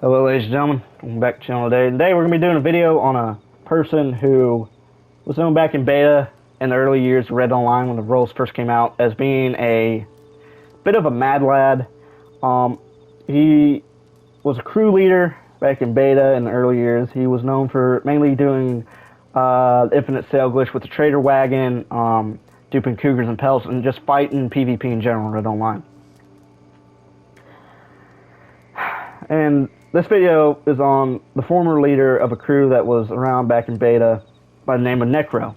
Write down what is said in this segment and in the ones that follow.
Hello ladies and gentlemen, welcome back to the channel today. Today we're going to be doing a video on a person who was known back in beta in the early years of Red Online when the roles first came out as being a bit of a mad lad. He was a crew leader back in beta in the early years. He was known for mainly doing infinite sail glitch with the trader wagon, duping cougars and pelts, and just fighting PvP in general in Red Online. And this video is on the former leader of a crew that was around back in beta by the name of Necro.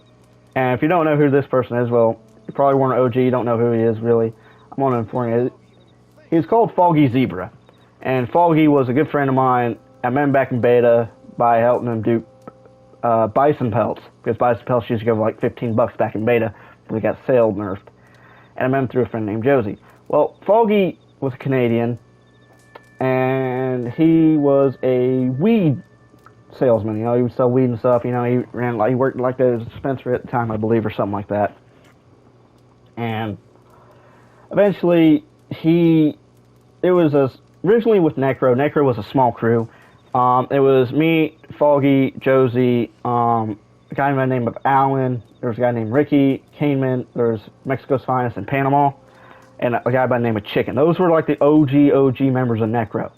And if you don't know who this person is, well, you probably weren't an OG, you don't know who he is really. I'm going to inform you. He's called Foggy Zebra. And Foggy was a good friend of mine. I met him back in beta by helping him do bison pelts. Because bison pelts used to go for like $15 back in beta when they got sail nerfed. And I met him through a friend named Josie. Well, Foggy was a Canadian. And he was a weed salesman. You know, he would sell weed and stuff. You know, he worked like a dispensary at the time, I believe, or something like that. And eventually, it was originally with Necro. Necro was a small crew. It was me, Foggy, Josie, a guy by the name of Alan. There was a guy named Ricky, Kaneman. There was Mexico's Finest in Panama. And a guy by the name of Chicken. Those were like the OG members of Necro.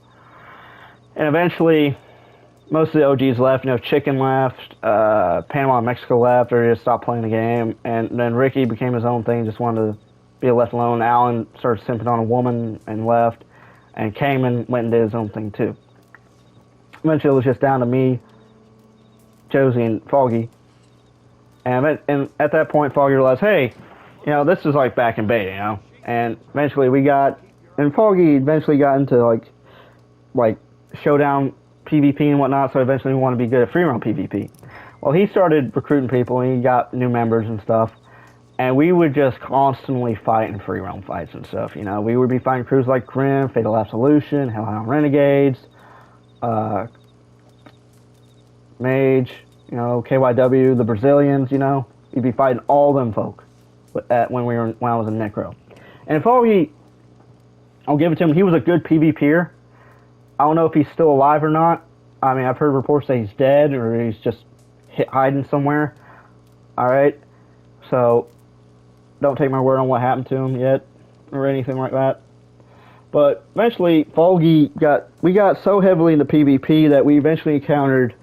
And eventually, most of the OGs left. You know, Chicken left, Panama and Mexico left, or he just stopped playing the game. And then Ricky became his own thing, just wanted to be left alone. Alan started simping on a woman and left. And Cayman went and did his own thing too. Eventually, it was just down to me, Josie, and Foggy. And at that point, Foggy realized, hey, you know, this is like back in beta, you know. And eventually Foggy eventually got into like showdown PvP and whatnot, so eventually we wanted to be good at free roam PvP. Well, he started recruiting people and he got new members and stuff, and we would just constantly fight in free roam fights and stuff, you know. We would be fighting crews like Grim, Fatal Absolution, Hellhound Renegades, Mage, you know, KYW, the Brazilians, you know. We'd be fighting all them folk when I was in Necro. And Foggy, I'll give it to him, he was a good PvPer. I don't know if he's still alive or not. I mean, I've heard reports that he's dead or he's just hiding somewhere. Alright? So, don't take my word on what happened to him yet or anything like that. But eventually, we got so heavily into PvP that we eventually encountered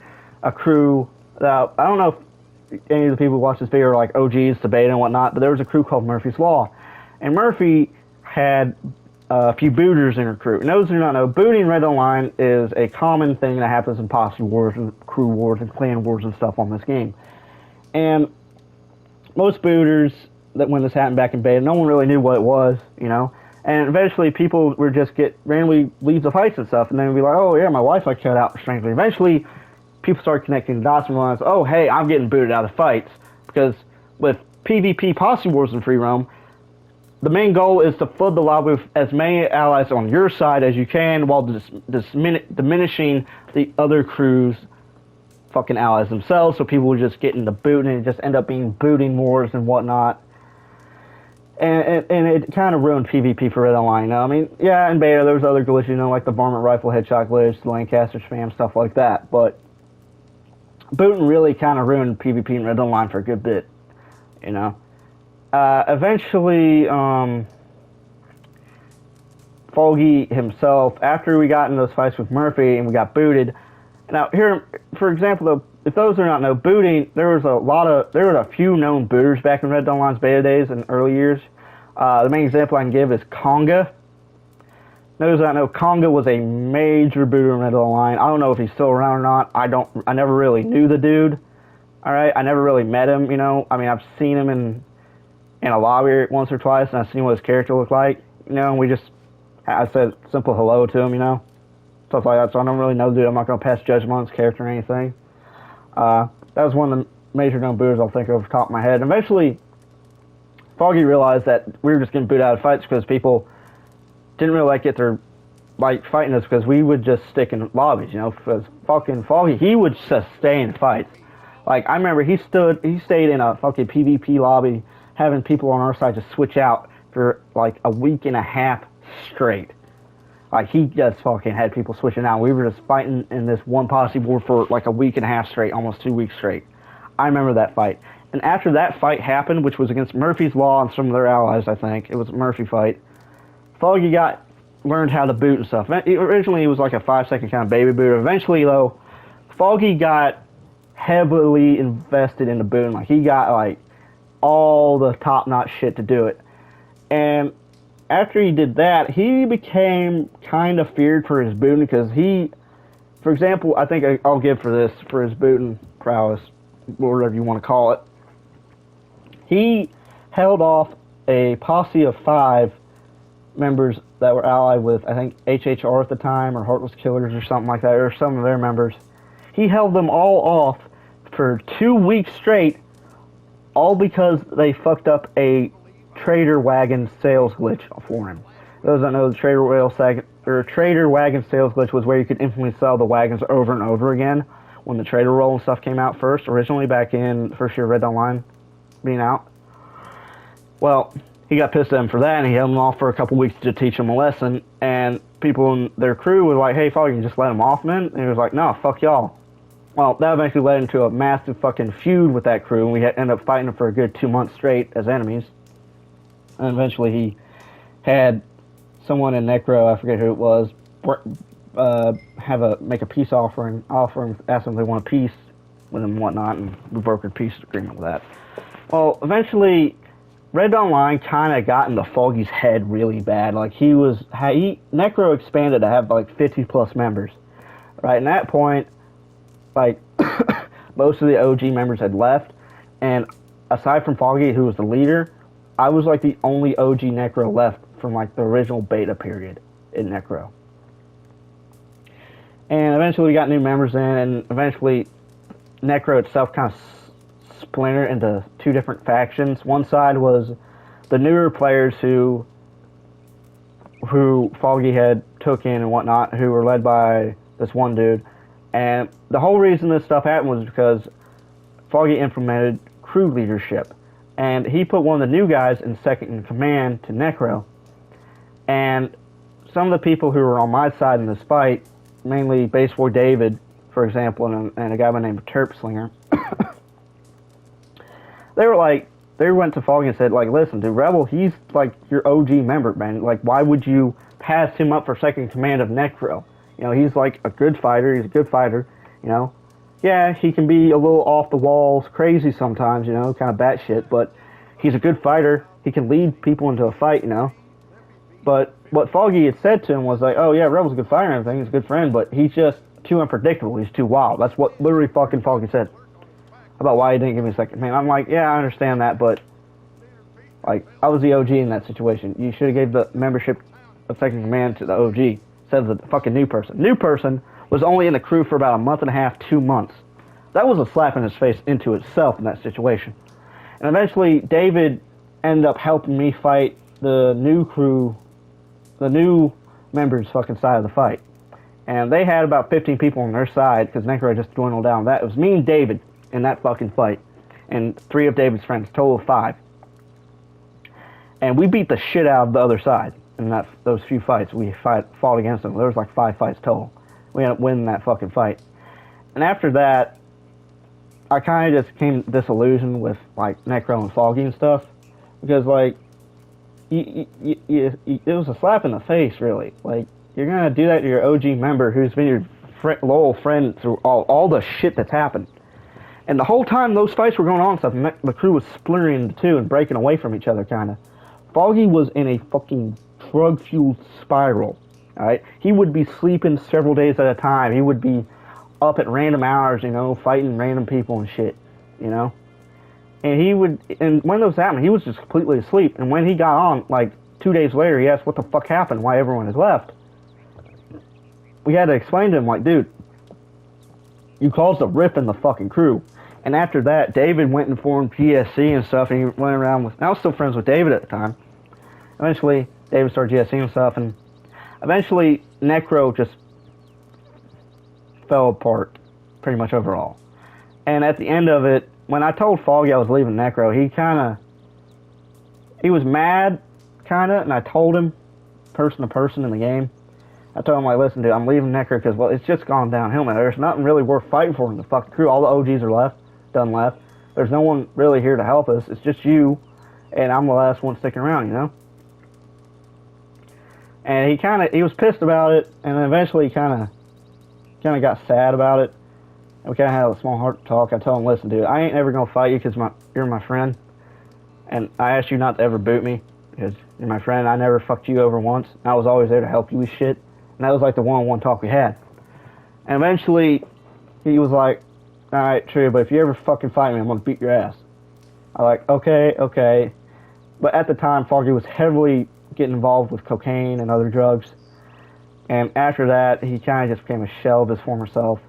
a crew that, I don't know if any of the people who watch this video are like OGs to beta and whatnot, but there was a crew called Murphy's Law. And Murphy had a few booters in her crew. And those who do not know, booting Red Online is a common thing that happens in posse wars and crew wars and clan wars and stuff on this game. And most booters, that when this happened back in beta, no one really knew what it was, you know. And eventually people would just randomly leave the fights and stuff, and then would be like, oh yeah, my wife got shut out strangely. Eventually, people started connecting the dots and realized, oh hey, I'm getting booted out of fights. Because with PvP posse wars and free roam, the main goal is to flood the lobby with as many allies on your side as you can while diminishing the other crew's fucking allies themselves, so people would just get into booting and it just end up being booting wars and whatnot. And it kind of ruined PvP for Red Online. You know? I mean, yeah, in beta there was other glitches, you know, like the varmint rifle headshot glitch, the Lancaster spam, stuff like that, but booting really kind of ruined PvP in Red Online for a good bit, you know. Eventually, Foggy himself, after we got in those fights with Murphy and we got booted. Now, here, for example, though, if those do not know, booting, there were a few known booters back in Red Online's beta days and early years. The main example I can give is Conga. Those that know, Conga was a major booter in Red Online. I don't know if he's still around or not. I never really knew the dude. Alright, I never really met him, you know. I mean, I've seen him in a lobby once or twice, and I've seen what his character looked like, you know, and I said simple hello to him, you know, stuff like that, so I don't really know the dude. I'm not going to pass judgment on his character or anything. That was one of the major known booters I'll think of off the top of my head. And eventually, Foggy realized that we were just getting booted out of fights because people didn't really like fighting us because we would just stick in lobbies, you know, because fucking Foggy, he would sustain fights. Like, I remember he stayed in a fucking PvP lobby having people on our side just switch out for like a week and a half straight. Like, he just fucking had people switching out. We were just fighting in this one posse war for like a week and a half straight, almost 2 weeks straight. I remember that fight. And after that fight happened, which was against Murphy's Law and some of their allies, I think, it was a Murphy fight, Foggy learned how to boot and stuff. Originally, he was like a 5-second kind of baby booter. Eventually, though, Foggy got heavily invested into booting. Like, he got, like, all the top-notch shit to do it. And after he did that, he became kind of feared for his booting because he, for example, I think I'll give for his booting prowess, whatever you want to call it. He held off a posse of 5 members that were allied with, I think, HHR at the time, or Heartless Killers or something like that, or some of their members. He held them all off for 2 weeks straight, all because they fucked up a trader wagon sales glitch for him. Those that know, the trader wagon sales glitch was where you could instantly sell the wagons over and over again when the trader roll and stuff came out first, originally back in first year Red Online being out. Well, he got pissed at him for that, and he held him off for a couple weeks to teach him a lesson, and people in their crew were like, hey, Foggy, you can just let him off, man? And he was like, no, fuck y'all. Well, that eventually led into a massive fucking feud with that crew, and we ended up fighting for a good 2 months straight as enemies. And eventually he had someone in Necro, I forget who it was, make a peace offering, ask them if they want a peace with him and whatnot, and we brokered a peace agreement with that. Well, eventually, Red Online kind of got into Foggy's head really bad. Like, Necro expanded to have like 50 plus members. Right, and at that point, like, most of the OG members had left, and aside from Foggy, who was the leader, I was like the only OG Necro left from like the original beta period in Necro. And eventually we got new members in, and eventually Necro itself kind of splintered into 2 different factions. One side was the newer players who Foggy had took in and whatnot, who were led by this one dude. And the whole reason this stuff happened was because Foggy implemented crew leadership. And he put one of the new guys in second in command to Necro. And some of the people who were on my side in this fight, mainly Base Boy David, for example, and a guy by the name of Terpslinger, they went to Foggy and said, like, listen, dude, Rebel, he's like your OG member, man. Like, why would you pass him up for second in command of Necro? You know, he's like a good fighter. He's a good fighter, you know. Yeah, he can be a little off the walls, crazy sometimes, you know, kind of batshit, but he's a good fighter. He can lead people into a fight, you know. But what Foggy had said to him was like, oh yeah, Rebel's a good fighter and everything, he's a good friend, but he's just too unpredictable, he's too wild. That's what literally fucking Foggy said about why he didn't give me a second command. I'm like, yeah, I understand that, but like, I was the OG in that situation. You should have gave the membership of second command to the OG instead of the fucking new person. New person was only in the crew for about a month and a half, 2 months. That was a slap in his face into itself in that situation. And eventually, David ended up helping me fight the new crew, the new members' fucking side of the fight. And they had about 15 people on their side, because Necro just dwindled down that. It was me and David in that fucking fight. And 3 of David's friends, total of 5. And we beat the shit out of the other side in those few fights. We fought against them. There was like 5 fights total. We ended up winning that fucking fight. And after that, I kind of just became disillusioned with, like, Necro and Foggy and stuff. Because, like, it was a slap in the face, really. Like, you're going to do that to your OG member who's been your loyal friend through all the shit that's happened. And the whole time those fights were going on and stuff, the crew was splintering into 2 and breaking away from each other, kind of. Foggy was in a fucking drug-fueled spiral, alright? He would be sleeping several days at a time. He would be up at random hours, you know, fighting random people and shit, you know? And when those happened, he was just completely asleep. And when he got on, like, 2 days later, he asked what the fuck happened, why everyone has left. We had to explain to him, like, dude, you caused a rift in the fucking crew. And after that, David went and formed GSC and stuff, and he went around with... I was still friends with David at the time. Eventually, David started GSC and stuff, and eventually, Necro just fell apart, pretty much overall. And at the end of it, when I told Foggy I was leaving Necro, he was mad, kind of, and I told him, person to person in the game. I told him, like, listen, dude, I'm leaving Necro because, well, it's just gone downhill, man. There's nothing really worth fighting for in the fucking crew. All the OGs are done left. There's no one really here to help us. It's just you, and I'm the last one sticking around, you know? And he was pissed about it, and then eventually he kind of got sad about it. And we kind of had a small heart talk. I told him, listen, dude, I ain't ever going to fight you because you're my friend. And I asked you not to ever boot me because you're my friend. I never fucked you over once. I was always there to help you with shit. And that was like the one-on-one talk we had. And eventually, he was like, alright, true, but if you ever fucking fight me, I'm going to beat your ass. I was like, okay. But at the time, Foggy was heavily getting involved with cocaine and other drugs. And after that, he kind of just became a shell of his former self.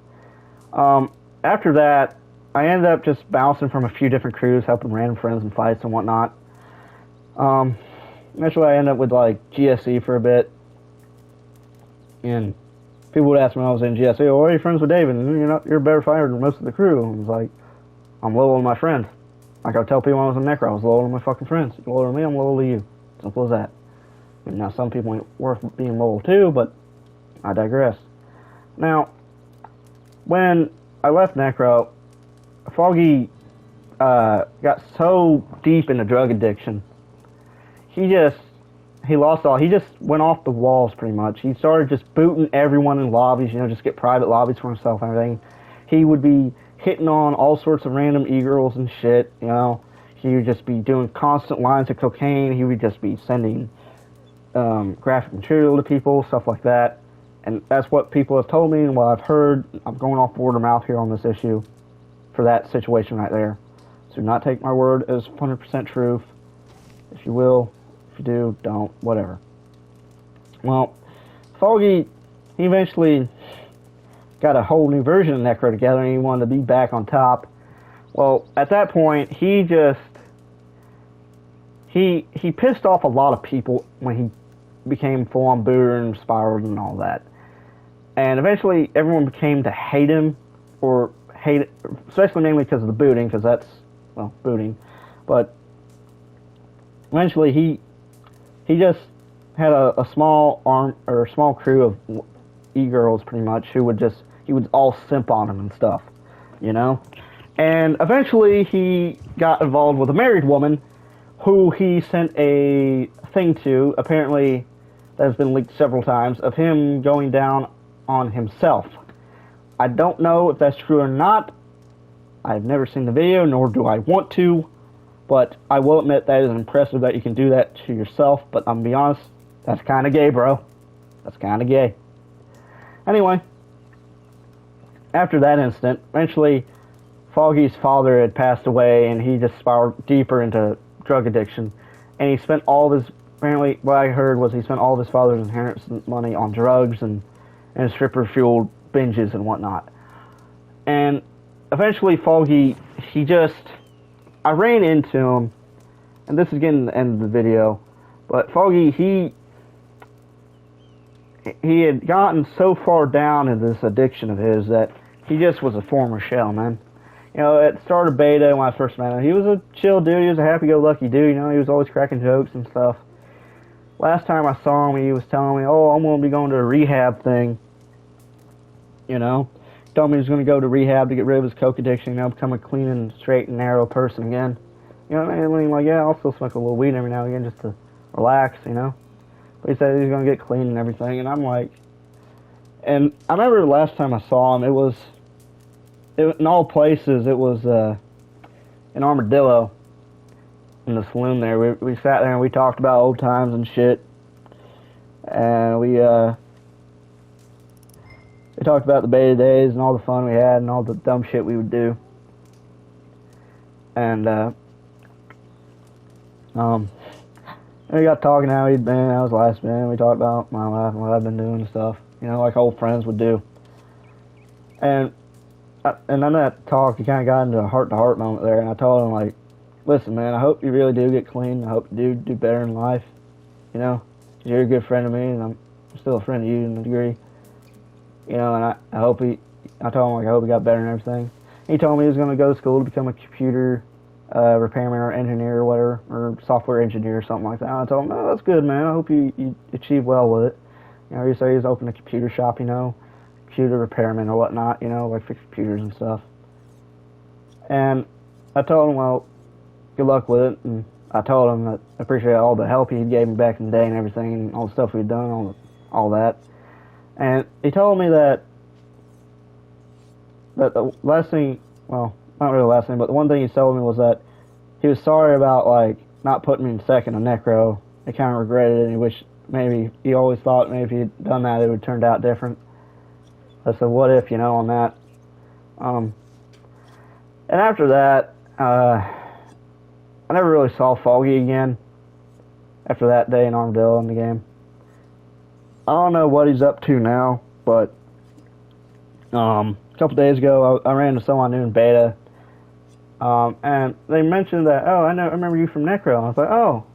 After that, I ended up just bouncing from a few different crews, helping random friends in fights and whatnot. Eventually I ended up with, like, GSE for a bit. And people would ask me when I was in GSE, oh, why are you friends with David? And you're a better fighter than most of the crew. And I was like, I'm loyal to my friends. Like I would tell people when I was in Necro, I was loyal to my fucking friends. You're loyal to me, I'm loyal to you. Simple as that. And now some people ain't worth being loyal to, but I digress. Now, when I left Necro, Foggy got so deep into drug addiction. He just went off the walls pretty much. He started just booting everyone in lobbies, just get private lobbies for himself and everything. He would be hitting on all sorts of random e-girls and shit, He would just be doing constant lines of cocaine. He would just be sending graphic material to people, stuff like that. And that's what people have told me and what I've heard. I'm going off word of mouth here on this issue for that situation right there. So do not take my word as 100% truth. If you will, if you do, don't, whatever. Well, Foggy, he eventually got a whole new version of Necro together and he wanted to be back on top. Well, at that point, he pissed off a lot of people when he became full-on booter and spiraled and all that. And eventually, everyone became to hate him, especially mainly because of the booting, because that's, well, booting. But eventually, he just had a small crew of e-girls, pretty much, he would all simp on him and stuff, And eventually, he got involved with a married woman, who he sent a thing to, apparently, that has been leaked several times, of him going down on himself. I don't know if that's true or not. I've never seen the video, nor do I want to, but I will admit that is impressive that you can do that to yourself, but I'm gonna be honest, that's kind of gay, bro. That's kind of gay. Anyway, after that incident, eventually, Foggy's father had passed away, and he just spiraled deeper into drug addiction, and he spent all of his, apparently what I heard was he spent all of his father's inheritance money on drugs and stripper-fueled binges and whatnot. And eventually Foggy, I ran into him, and this is getting the end of the video, but Foggy, he had gotten so far down in this addiction of his that he just was a former shell, man. At the start of beta, when I first met him, he was a chill dude. He was a happy-go-lucky dude. He was always cracking jokes and stuff. Last time I saw him, he was telling me, oh, I'm going to be going to a rehab thing. He told me he was going to go to rehab to get rid of his coke addiction, become a clean and straight and narrow person again. And I'm like, yeah, I'll still smoke a little weed every now and again just to relax, But he said he's going to get clean and everything. And I'm like, and I remember the last time I saw him, in all places, it was in Armadillo, in the saloon there. We sat there and we talked about old times and shit. And we talked about the beta days and all the fun we had and all the dumb shit we would do. And we got talking how he'd been, how his life's been. We talked about my life and what I've been doing and stuff. Like old friends would do. And on that talk, he kind of got into a heart-to-heart moment there, and I told him, like, listen, man, I hope you really do get clean. I hope you do better in life, 'cause you're a good friend of me, and I'm still a friend of you to a degree, and I told him, like, I hope he got better and everything. He told me he was going to go to school to become a computer repairman or engineer or whatever, or software engineer or something like that. And I told him, oh, that's good, man. I hope you achieve well with it. You know, he said he's opened a computer shop, you know, computer repairman or whatnot, you know, like fix computers and stuff. And I told him, well, good luck with it, and I told him that I appreciate all the help he gave me back in the day and everything, and all the stuff we'd done, all that. And he told me that the last thing, well, not really the last thing, but the one thing he told me was that he was sorry about, like, not putting me in second on Necro. He kind of regretted it, and he wished maybe, he always thought maybe if he'd done that, it would have turned out different. I said, what if, you know, on that. And after that, I never really saw Foggy again after that day in Armadillo in the game. I don't know what he's up to now, but a couple days ago, I ran into someone new in beta, and they mentioned that, oh, I remember you from Necro. And I was like, oh,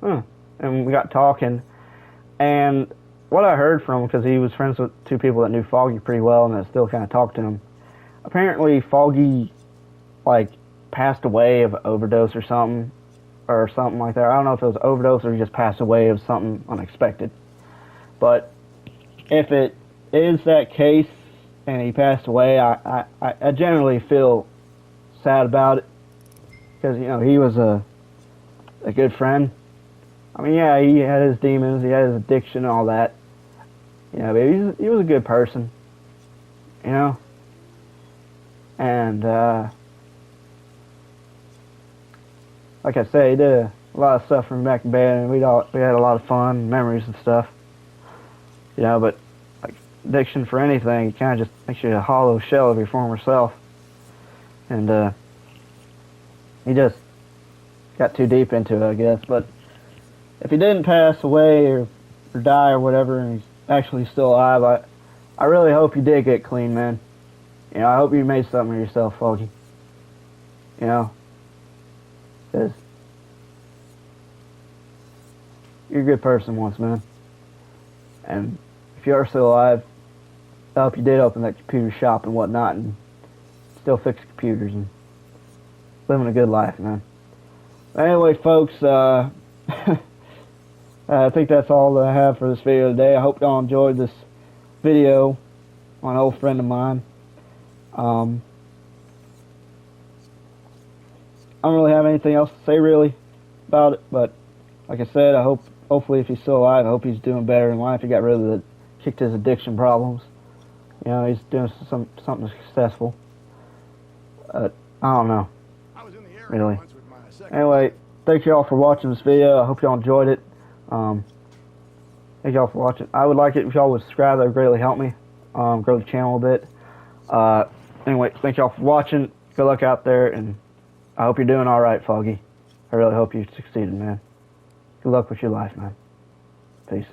huh. And we got talking, and what I heard from him, because he was friends with two people that knew Foggy pretty well and that still kind of talked to him, apparently Foggy, like, passed away of overdose or something like that. I don't know if it was overdose or he just passed away of something unexpected. But if it is that case and he passed away, I generally feel sad about it, because, you know, he was a good friend. I mean, yeah, he had his demons, he had his addiction and all that. You know, but he was a good person, you know. And like I say, he did a lot of stuff from back in bed, and we had a lot of fun, memories and stuff. You know, but like addiction for anything, it kind of just makes you a hollow shell of your former self. And he just got too deep into it, I guess. But if he didn't pass away or die or whatever, and he's actually still alive, I really hope you did get clean, man. You know, I hope you made something of yourself, Foggy. You know, because you're a good person once, man. And if you are still alive, I hope you did open that computer shop and whatnot and still fix computers and living a good life, man. Anyway, folks, I think that's all that I have for this video today. I hope y'all enjoyed this video on an old friend of mine. I don't really have anything else to say really about it, but like I said, hopefully if he's still alive, I hope he's doing better in life. He got rid of kicked his addiction problems. You know, he's doing something successful. I don't know, really. Anyway, thank y'all for watching this video. I hope y'all enjoyed it. Thank y'all for watching. I would like it if y'all would subscribe. That would greatly help me grow the channel a bit. Anyway, thank y'all for watching. Good luck out there, and I hope you're doing all right, Foggy. I really hope you succeeded, man. Good luck with your life, man. Peace.